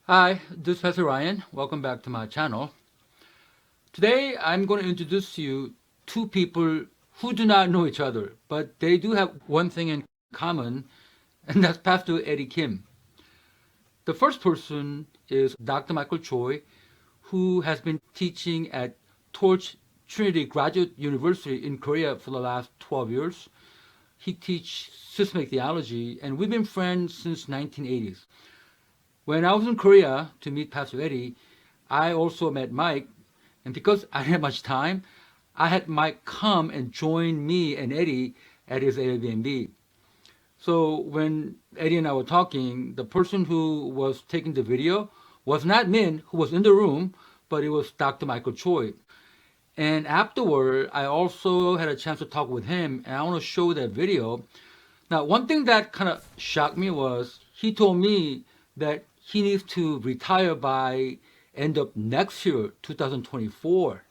Hi, this is Professor Ryan. Welcome back to my channel. Today I'm going to introduce to you two people who do not know each other, but they do have one thing in common, and that's Pastor Eddie Kim. The first person is Dr. Michael Choi, who has been teaching at Torch Trinity Graduate University in Korea for the last 12 years. He teaches systematic theology, and we've been friends since 1980s. When I was in Korea to meet Pastor Eddie, I also met Mike, and because I didn't have much time, I had Mike come and join me and Eddie at his Airbnb. So when Eddie and I were talking, the person who was taking the video was not Min, who was in the room, but it was Dr. Michael Choi. And afterward, I also had a chance to talk with him, and I want to show that video. Now, one thing that kind of shocked me was he told me that he needs to retire by end of next year, 2024.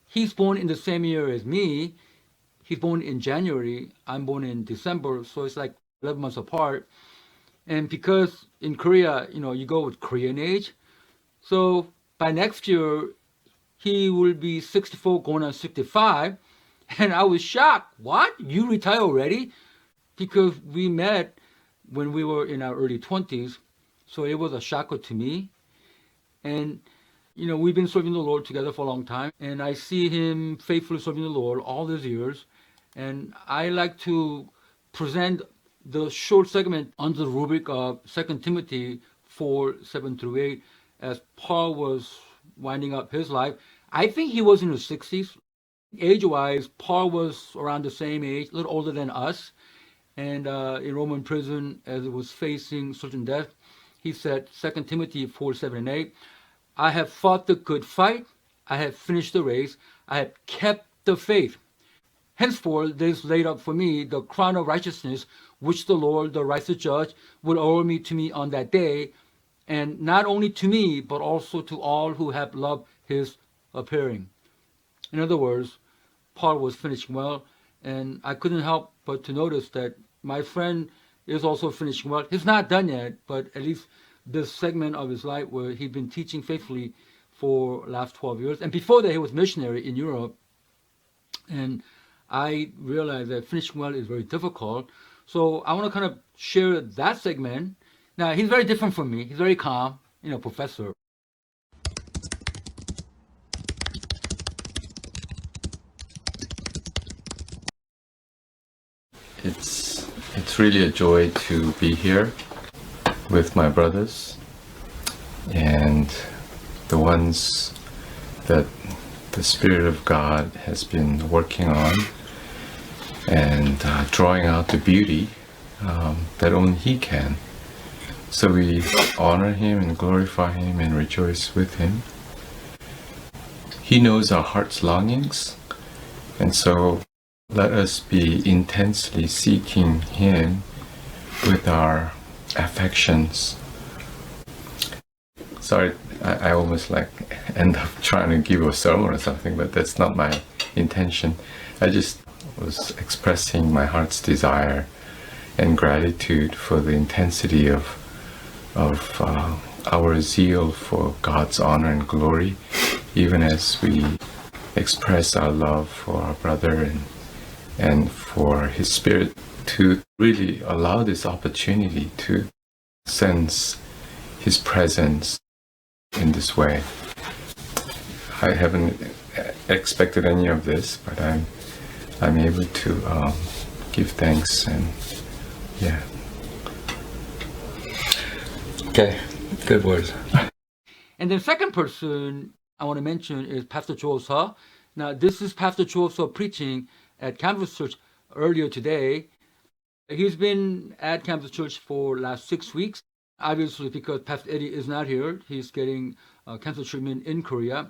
He's born in the same year as me. He's born in January. I'm born in December, so it's like 11 months apart. And because in Korea, you go with Korean age. So by next year, he will be 64 going on 65. And I was shocked. What? You retire already? Because we met when we were in our early 20s. So it was a shocker to me. And, we've been serving the Lord together for a long time. And I see him faithfully serving the Lord all these years. And I like to present the short segment under the rubric of 2 Timothy 4:7-8, as Paul was winding up his life. I think he was in his 60s. Age-wise, Paul was around the same age, a little older than us. And in Roman prison, as it was facing certain death, he said, 2 Timothy 4:7-8, I have fought the good fight, I have finished the race, I have kept the faith. Henceforth there is laid up for me the crown of righteousness, which the Lord, the righteous judge, will award me to me on that day, and not only to me, but also to all who have loved his appearing. In other words, Paul was finishing well, and I couldn't help but to notice that my friend is also finishing well. He's not done yet, but at least this segment of his life where he'd been teaching faithfully for the last 12 years. And before that, he was missionary in Europe. And I realized that finishing well is very difficult. So I want to kind of share that segment. Now, he's very different from me. He's very calm, professor. It's really a joy to be here with my brothers and the ones that the Spirit of God has been working on and drawing out the beauty that only He can. So we honor Him and glorify Him and rejoice with Him. He knows our heart's longings, and so let us be intensely seeking Him with our affections. Sorry, I almost end up trying to give a sermon or something, but that's not my intention. I just was expressing my heart's desire and gratitude for the intensity of our zeal for God's honor and glory, even as we express our love for our brother and for His Spirit to really allow this opportunity to sense His presence in this way. I haven't expected any of this, but I'm able to give thanks and yeah. Okay, good words. And the second person I want to mention is Pastor Joe. Now, this is Pastor Joe preaching at Campus Church earlier today. He's been at Campus Church for the last 6 weeks, obviously because Pastor Eddie is not here. He's getting cancer treatment in Korea.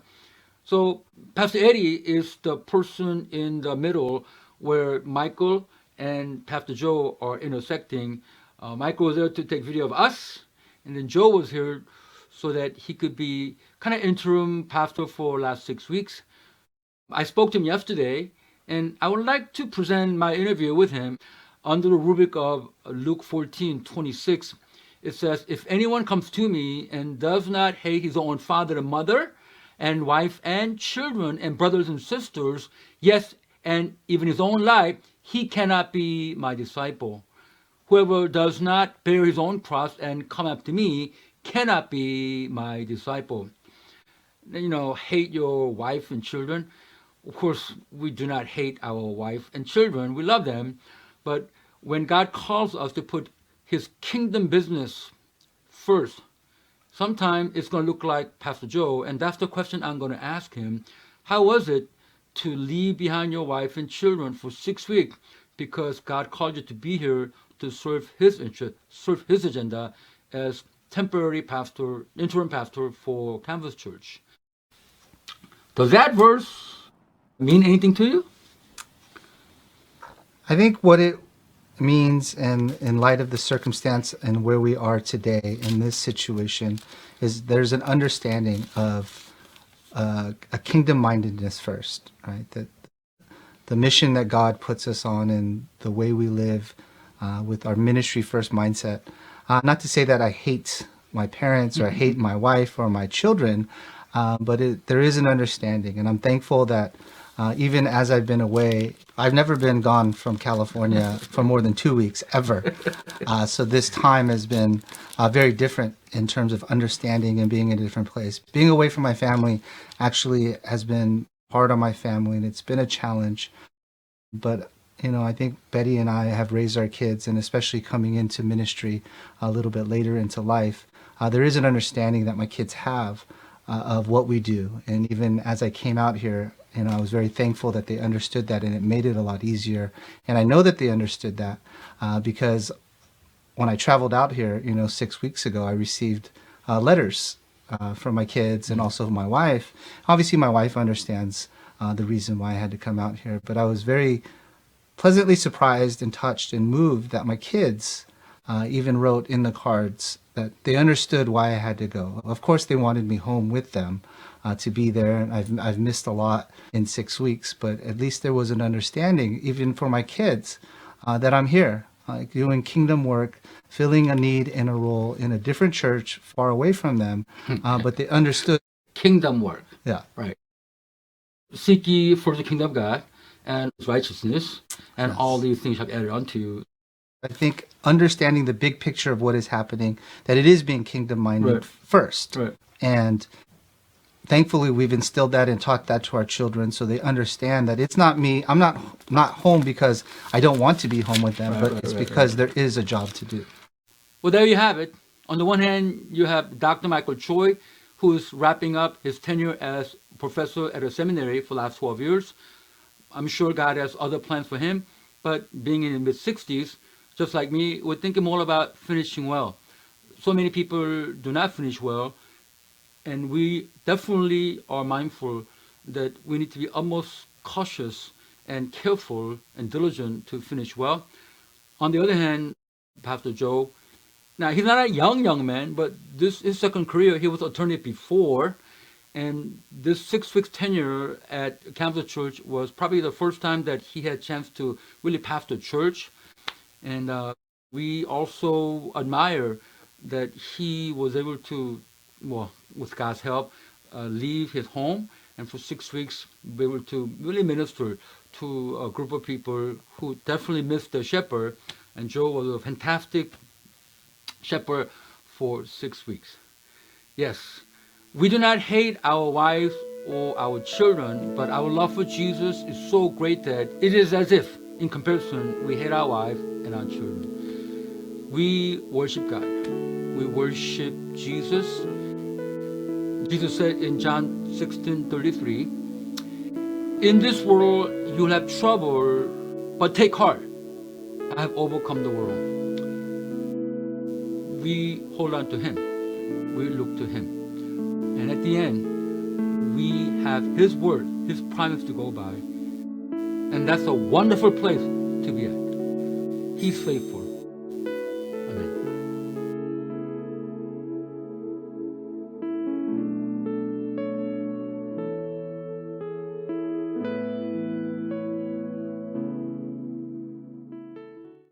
So Pastor Eddie is the person in the middle where Michael and Pastor Joe are intersecting. Michael was there to take video of us, and then Joe was here so that he could be kind of interim pastor for the last 6 weeks. I spoke to him yesterday, and I would like to present my interview with him under the rubric of Luke 14:26. It says, if anyone comes to me and does not hate his own father and mother and wife and children and brothers and sisters, yes, and even his own life, he cannot be my disciple. Whoever does not bear his own cross and come after me cannot be my disciple. Hate your wife and children. Of course, we do not hate our wife and children. We love them. But when God calls us to put his kingdom business first, sometimes it's going to look like Pastor Joe, and that's the question I'm going to ask him. How was it to leave behind your wife and children for 6 weeks because God called you to be here to serve his interest, serve his agenda as temporary pastor, interim pastor for Canvas Church? Does that verse mean anything to you? I think what it means, and in light of the circumstance and where we are today in this situation, is there's an understanding of a kingdom-mindedness first, right? That the mission that God puts us on and the way we live with our ministry first mindset. Not to say that I hate my parents or I hate my wife or my children, but there is an understanding, and I'm thankful that even as I've been away, I've never been gone from California for more than 2 weeks, ever. So this time has been very different in terms of understanding and being in a different place. Being away from my family actually has been hard on my family, and it's been a challenge. But, I think Betty and I have raised our kids, and especially coming into ministry a little bit later into life, there is an understanding that my kids have of what we do. And even as I came out here, I was very thankful that they understood that, and it made it a lot easier. And I know that they understood that because when I traveled out here, 6 weeks ago, I received letters from my kids and also my wife. Obviously, my wife understands the reason why I had to come out here, but I was very pleasantly surprised and touched and moved that my kids even wrote in the cards that they understood why I had to go. Of course, they wanted me home with them to be there, and I've missed a lot in 6 weeks, but at least there was an understanding, even for my kids, that I'm here, doing kingdom work, filling a need and a role in a different church far away from them, but they understood. Kingdom work. Yeah. Right. Seek ye first the kingdom of God and his righteousness, and Yes. all these things shall be added unto you. I think understanding the big picture of what is happening, that it is being kingdom-minded Right. first. Right. And thankfully, we've instilled that and taught that to our children, so they understand that it's not me. I'm not home because I don't want to be home with them, but it's because there is a job to do. Well, there you have it. On the one hand, you have Dr. Michael Choi, who is wrapping up his tenure as professor at a seminary for the last 12 years. I'm sure God has other plans for him, but being in his mid-60s, just like me, we're thinking more about finishing well. So many people do not finish well, and we definitely are mindful that we need to be almost cautious and careful and diligent to finish well. On the other hand, Pastor Joe, now he's not a young man, but this is his second career. He was attorney before, and this 6 weeks tenure at Canvas Church was probably the first time that he had a chance to really pastor church. And we also admire that he was able to, well, with God's help, leave his home and for 6 weeks be able to really minister to a group of people who definitely missed their shepherd. And Joe was a fantastic shepherd for 6 weeks. Yes, we do not hate our wives or our children, but our love for Jesus is so great that it is as if, in comparison, we hate our wife and our children. We worship God. We worship Jesus. Jesus said in John 16:33, in this world you'll have trouble, but take heart. I have overcome the world. We hold on to him. We look to him. And at the end, we have his word, his promise to go by. And that's a wonderful place to be at. He's faithful.